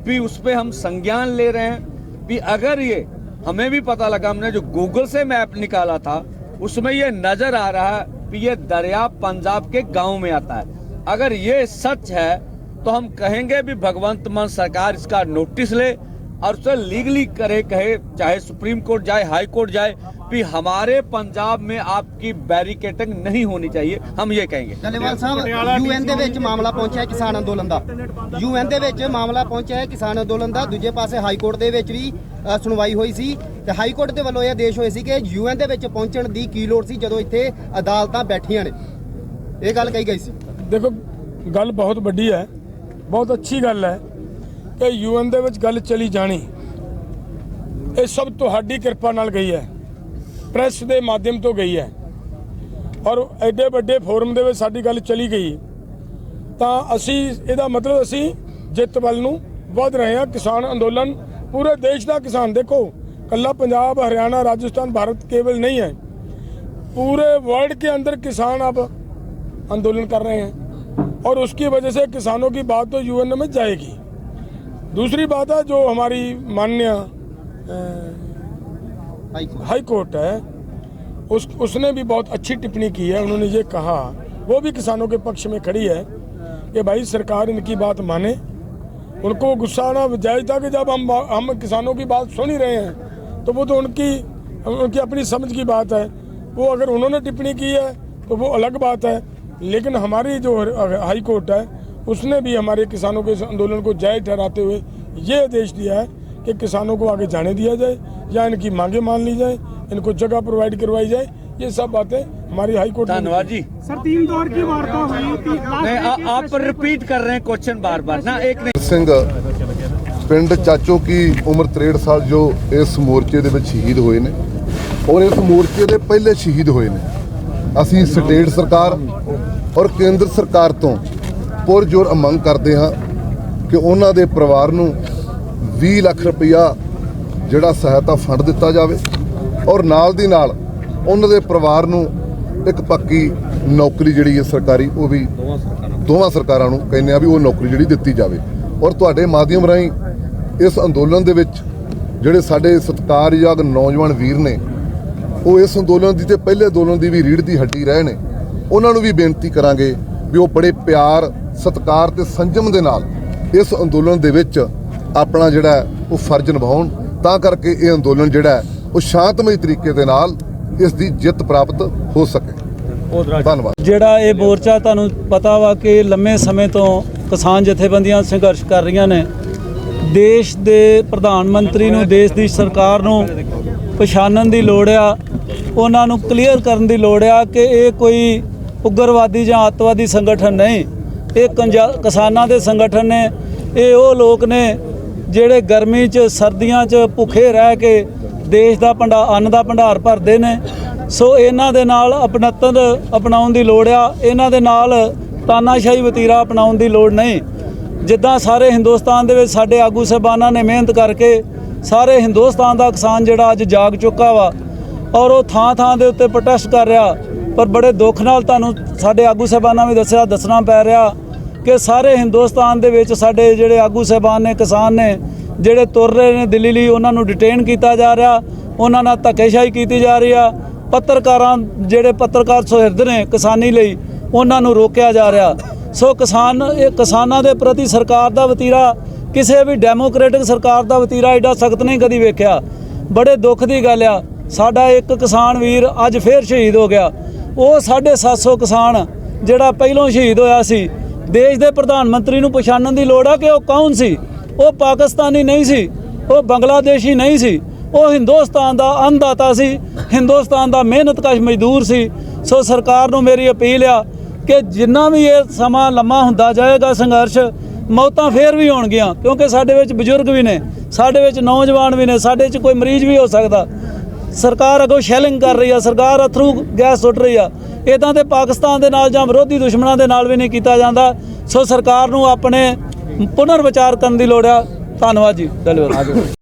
भी उस पर हम संज्ञान ले रहे हैं। भी अगर ये हमें भी पता लगा, हमने जो गूगल से मैप निकाला था उसमें ये नजर आ रहा है कि ये दरिया पंजाब के गांव में आता है। अगर ये सच है तो हम कहेंगे भी भगवंत मान सरकार इसका नोटिस ले और उसे लीगली करे, कहे चाहे सुप्रीम कोर्ट जाए, हाई कोर्ट जाए, भी हमारे पंजाब में आपकी बैरिकेटिंग नहीं होनी चाहिए। हम ये कहेंगे। ਟੱਲੇਵਾਲ ਸਾਹਿਬ, ਯੂਐਨ ਦੇ ਵਿੱਚ ਮਾਮਲਾ ਪਹੁੰਚਿਆ ਕਿਸਾਨ ਅੰਦੋਲਨ ਦਾ। ਯੂਐਨ ਦੇ ਵਿੱਚ ਮਾਮਲਾ ਪਹੁੰਚਿਆ ਹੈ ਕਿਸਾਨ ਅੰਦੋਲਨ ਦਾ। ਦੂਜੇ ਪਾਸੇ ਹਾਈ ਕੋਰਟ ਦੇ ਵਿੱਚ ਵੀ ਸੁਣਵਾਈ ਹੋਈ ਸੀ ਤੇ ਹਾਈ ਕੋਰਟ ਦੇ ਵੱਲੋਂ ਇਹ ਆਦੇਸ਼ ਹੋਏ ਸੀ ਕਿ ਯੂਐਨ ਦੇ ਵਿੱਚ ਪਹੁੰਚਣ ਦੀ ਕੀ ਲੋੜ ਸੀ ਜਦੋਂ ਇੱਥੇ ਅਦਾਲਤਾਂ ਬੈਠੀਆਂ ਨੇ। ਇਹ ਗੱਲ ਕਹੀ ਗਈ ਸੀ। ਦੇਖੋ, ਗੱਲ ਬਹੁਤ ਵੱਡੀ ਹੈ, ਬਹੁਤ ਅੱਛੀ ਗੱਲ ਹੈ ਕਿ ਯੂਐਨ ਦੇ ਵਿੱਚ ਗੱਲ ਚਲੀ ਜਾਣੀ। ਇਹ ਸਭ ਤੁਹਾਡੀ ਕਿਰਪਾ ਨਾਲ ਗਈ ਹੈ, ਪ੍ਰੈਸ ਦੇ ਮਾਧਿਅਮ ਤੋਂ ਗਈ ਹੈ ਔਰ ਐਡੇ ਵੱਡੇ ਫੋਰਮ ਦੇ ਵਿੱਚ ਸਾਡੀ ਗੱਲ ਚਲੀ ਗਈ ਤਾਂ ਅਸੀਂ ਇਹਦਾ ਮਤਲਬ ਅਸੀਂ ਜਿੱਤ ਵੱਲ ਨੂੰ ਵਧ ਰਹੇ ਹਾਂ। ਕਿਸਾਨ ਅੰਦੋਲਨ पूरे देश का किसान, देखो कल्ला पंजाब, हरियाणा, राजस्थान, भारत केवल नहीं है, पूरे वर्ल्ड के अंदर किसान अब आंदोलन कर रहे हैं और उसकी वजह से किसानों की बात तो यूएन में जाएगी। दूसरी बात है जो हमारी माननीय हाई कोर्ट है, उसने भी बहुत अच्छी टिप्पणी की है। उन्होंने ये कहा, वो भी किसानों के पक्ष में खड़ी है कि भाई सरकार इनकी बात माने। उनको गुस्सा आना जायज़ था कि जब हम किसानों की बात सुन ही रहे हैं तो वो तो उनकी अपनी समझ की बात है। वो अगर उन्होंने टिप्पणी की है तो वो अलग बात है, लेकिन हमारी जो हाई कोर्ट है उसने भी हमारे किसानों के इस आंदोलन को जायज़ ठहराते हुए ये आदेश दिया है कि किसानों को आगे जाने दिया जाए या इनकी मांगे मान ली जाए, इनको जगह प्रोवाइड करवाई जाए। ये सब बातें हमारी हाई कोर्ट। धन्यवाद जी। सर, 3 दौर की वार्ता हुई थी। नहीं, आप रिपीट कर रहे हैं क्वेश्चन बार बार ना। एक ਸਿੰਘ ਪਿੰਡ ਚਾਚੋ ਕੀ ਉਮਰ 63 ਸਾਲ ਜੋ ਇਸ ਮੋਰਚੇ ਦੇ ਵਿੱਚ ਸ਼ਹੀਦ ਹੋਏ ਨੇ ਔਰ ਇਸ ਮੋਰਚੇ ਦੇ ਪਹਿਲੇ ਸ਼ਹੀਦ ਹੋਏ ਨੇ। ਅਸੀਂ ਸਟੇਟ ਸਰਕਾਰ ਔਰ ਕੇਂਦਰ ਸਰਕਾਰ ਤੋਂ ਪੁਰਜ਼ੋਰ ਮੰਗ ਕਰਦੇ ਹਾਂ ਕਿ ਉਹਨਾਂ ਦੇ ਪਰਿਵਾਰ ਨੂੰ 20 ਲੱਖ ਰੁਪਇਆ ਜਿਹੜਾ ਸਹਾਇਤਾ ਫੰਡ ਦਿੱਤਾ ਜਾਵੇ ਔਰ ਨਾਲ ਦੀ ਨਾਲ ਉਹਨਾਂ ਦੇ ਪਰਿਵਾਰ ਨੂੰ ਇੱਕ ਪੱਕੀ ਨੌਕਰੀ ਜਿਹੜੀ ਹੈ ਸਰਕਾਰੀ, ਉਹ ਵੀ ਦੋਵਾਂ ਸਰਕਾਰਾਂ ਨੂੰ ਕਹਿੰਦੇ ਆ ਵੀ ਉਹ ਨੌਕਰੀ ਜਿਹੜੀ ਦਿੱਤੀ ਜਾਵੇ। ਔਰ ਤੁਹਾਡੇ ਮਾਧਿਅਮ ਰਾਹੀਂ ਇਸ ਅੰਦੋਲਨ ਦੇ ਵਿੱਚ ਜਿਹੜੇ ਸਾਡੇ ਸਤਿਕਾਰਯੋਗ ਨੌਜਵਾਨ ਵੀਰ ਨੇ, ਉਹ ਇਸ ਅੰਦੋਲਨ ਦੀ ਤੇ ਪਹਿਲੇ ਅੰਦੋਲਨ ਦੀ ਵੀ ਰੀੜ੍ਹ ਦੀ ਹੱਡੀ ਰਹੇ ਨੇ, ਉਹਨਾਂ ਨੂੰ ਵੀ ਬੇਨਤੀ ਕਰਾਂਗੇ ਵੀ ਉਹ ਬੜੇ ਪਿਆਰ, ਸਤਿਕਾਰ ਤੇ ਸੰਜਮ ਦੇ ਨਾਲ ਇਸ ਅੰਦੋਲਨ ਦੇ ਵਿੱਚ ਆਪਣਾ ਜਿਹੜਾ ਉਹ ਫਰਜ਼ ਨਿਭਾਉਣ, ਤਾਂ ਕਰਕੇ ਇਹ ਅੰਦੋਲਨ ਜਿਹੜਾ ਉਹ ਸ਼ਾਂਤਮਈ ਤਰੀਕੇ ਦੇ ਨਾਲ ਇਸ ਦੀ ਜਿੱਤ ਪ੍ਰਾਪਤ ਹੋ ਸਕੇ। ਧੰਨਵਾਦ। ਜਿਹੜਾ ਇਹ ਮੋਰਚਾ ਤੁਹਾਨੂੰ ਪਤਾ ਵਾ ਕਿ ਲੰਮੇ ਸਮੇਂ ਤੋਂ ਕਿਸਾਨ ਜਥੇਬੰਦੀਆਂ ਸੰਘਰਸ਼ ਕਰ ਰਹੀਆਂ ਨੇ। ਦੇਸ਼ ਦੇ ਪ੍ਰਧਾਨ ਮੰਤਰੀ ਨੂੰ, ਦੇਸ਼ ਦੀ ਸਰਕਾਰ ਨੂੰ ਪਛਾਣਨ ਦੀ ਲੋੜ ਆ, ਉਹਨਾਂ ਨੂੰ ਕਲੀਅਰ ਕਰਨ ਦੀ ਲੋੜ ਆ ਕਿ ਇਹ ਕੋਈ ਉਗਰਵਾਦੀ ਜਾਂ ਅੱਤਵਾਦੀ ਸੰਗਠਨ ਨਹੀਂ, ਇਹ ਕਿਸਾਨਾਂ ਦੇ ਸੰਗਠਨ ਨੇ। ਇਹ ਉਹ ਲੋਕ ਨੇ ਜਿਹੜੇ ਗਰਮੀ 'ਚ, ਸਰਦੀਆਂ 'ਚ ਭੁੱਖੇ ਰਹਿ ਕੇ ਦੇਸ਼ ਦਾ ਅੰਨ ਦਾ ਭੰਡਾਰ ਭਰਦੇ ਨੇ। ਸੋ ਇਹਨਾਂ ਦੇ ਨਾਲ ਆਪਣਤਨ ਅਪਣਾਉਣ ਦੀ ਲੋੜ ਆ, ਇਹਨਾਂ ਦੇ ਨਾਲ ਤਾਨਾਸ਼ਾਹੀ ਵਤੀਰਾ ਅਪਣਾਉਣ ਦੀ ਲੋੜ ਨਹੀਂ। ਜਿੱਦਾਂ ਸਾਰੇ ਹਿੰਦੁਸਤਾਨ ਦੇ ਵਿੱਚ ਸਾਡੇ ਆਗੂ ਸਾਹਿਬਾਨਾਂ ਨੇ ਮਿਹਨਤ ਕਰਕੇ ਸਾਰੇ ਹਿੰਦੁਸਤਾਨ ਦਾ ਕਿਸਾਨ ਜਿਹੜਾ ਅੱਜ ਜਾਗ ਚੁੱਕਾ ਵਾ ਔਰ ਉਹ ਥਾਂ ਥਾਂ ਦੇ ਉੱਤੇ ਪ੍ਰੋਟੈਸਟ ਕਰ ਰਿਹਾ, ਪਰ ਬੜੇ ਦੁੱਖ ਨਾਲ ਤੁਹਾਨੂੰ ਸਾਡੇ ਆਗੂ ਸਾਹਿਬਾਨਾਂ ਵੀ ਦੱਸਣਾ ਪੈ ਰਿਹਾ ਕਿ ਸਾਰੇ ਹਿੰਦੁਸਤਾਨ ਦੇ ਵਿੱਚ ਸਾਡੇ ਜਿਹੜੇ ਆਗੂ ਸਾਹਿਬਾਨ ਨੇ, ਕਿਸਾਨ ਨੇ ਜਿਹੜੇ ਤੁਰ ਰਹੇ ਨੇ ਦਿੱਲੀ ਲਈ, ਉਹਨਾਂ ਨੂੰ ਡਿਟੇਨ ਕੀਤਾ ਜਾ ਰਿਹਾ, ਉਹਨਾਂ ਨਾਲ ਧੱਕੇਸ਼ਾਹੀ ਕੀਤੀ ਜਾ ਰਹੀ ਆ। ਪੱਤਰਕਾਰਾਂ ਜਿਹੜੇ ਪੱਤਰਕਾਰ ਸੁਹਿਰਦ ਨੇ ਕਿਸਾਨੀ ਲਈ, ਉਹਨਾਂ ਨੂੰ ਰੋਕਿਆ ਜਾ ਰਿਹਾ। ਸੋ ਕਿਸਾਨਾਂ ਦੇ ਪ੍ਰਤੀ ਸਰਕਾਰ ਦਾ ਵਤੀਰਾ, ਕਿਸੇ ਵੀ ਡੈਮੋਕ੍ਰੈਟਿਕ ਸਰਕਾਰ ਦਾ ਵਤੀਰਾ ਐਡਾ ਸਖਤ ਨਹੀਂ ਕਦੀ ਵੇਖਿਆ। ਬੜੇ ਦੁੱਖ ਦੀ ਗੱਲ ਆ, ਸਾਡਾ ਇੱਕ ਕਿਸਾਨ ਵੀਰ ਅੱਜ ਫੇਰ ਸ਼ਹੀਦ ਹੋ ਗਿਆ। ਉਹ 750 ਕਿਸਾਨ ਜਿਹੜਾ ਪਹਿਲੋਂ ਸ਼ਹੀਦ ਹੋਇਆ ਸੀ, ਦੇਸ਼ ਦੇ ਪ੍ਰਧਾਨ ਮੰਤਰੀ ਨੂੰ ਪਛਾਣਨ ਦੀ ਲੋੜ ਆ ਕਿ ਉਹ ਕੌਣ ਸੀ। ਉਹ ਪਾਕਿਸਤਾਨੀ ਨਹੀਂ ਸੀ, ਉਹ ਬੰਗਲਾਦੇਸ਼ੀ ਨਹੀਂ ਸੀ, ਉਹ ਹਿੰਦੁਸਤਾਨ ਦਾ ਅੰਨਦਾਤਾ ਸੀ, ਹਿੰਦੁਸਤਾਨ ਦਾ ਮਿਹਨਤਕਸ਼ ਮਜ਼ਦੂਰ ਸੀ। ਸੋ ਸਰਕਾਰ ਨੂੰ ਮੇਰੀ ਅਪੀਲ ਆ ਕਿ ਜਿੰਨਾ ਵੀ ਇਹ ਸਮਾਂ ਲੰਮਾ ਹੁੰਦਾ ਜਾਏਗਾ ਸੰਘਰਸ਼, ਮੌਤਾਂ ਫੇਰ ਵੀ ਹੋਣਗੀਆਂ, ਕਿਉਂਕਿ ਸਾਡੇ ਵਿੱਚ ਬਜ਼ੁਰਗ ਵੀ ਨੇ, ਸਾਡੇ ਵਿੱਚ ਨੌਜਵਾਨ ਵੀ ਨੇ, ਸਾਡੇ 'ਚ ਕੋਈ ਮਰੀਜ਼ ਵੀ ਹੋ ਸਕਦਾ। ਸਰਕਾਰ ਅੱਗੋਂ ਸ਼ੈਲਿੰਗ ਕਰ ਰਹੀ ਆ, ਸਰਕਾਰ ਅਥਰੂ ਗੈਸ ਸੁੱਟ ਰਹੀ ਆ। ਇੱਦਾਂ ਤੇ ਪਾਕਿਸਤਾਨ ਦੇ ਨਾਲ ਜਾਂ ਵਿਰੋਧੀ ਦੁਸ਼ਮਣਾਂ ਦੇ ਨਾਲ ਵੀ ਨਹੀਂ ਕੀਤਾ ਜਾਂਦਾ। ਸੋ ਸਰਕਾਰ ਨੂੰ ਆਪਣੇ ਪੁਨਰ ਵਿਚਾਰ ਕਰਨ ਦੀ ਲੋੜ ਆ। ਧੰਨਵਾਦ ਜੀ। ਧੰਨਵਾਦ।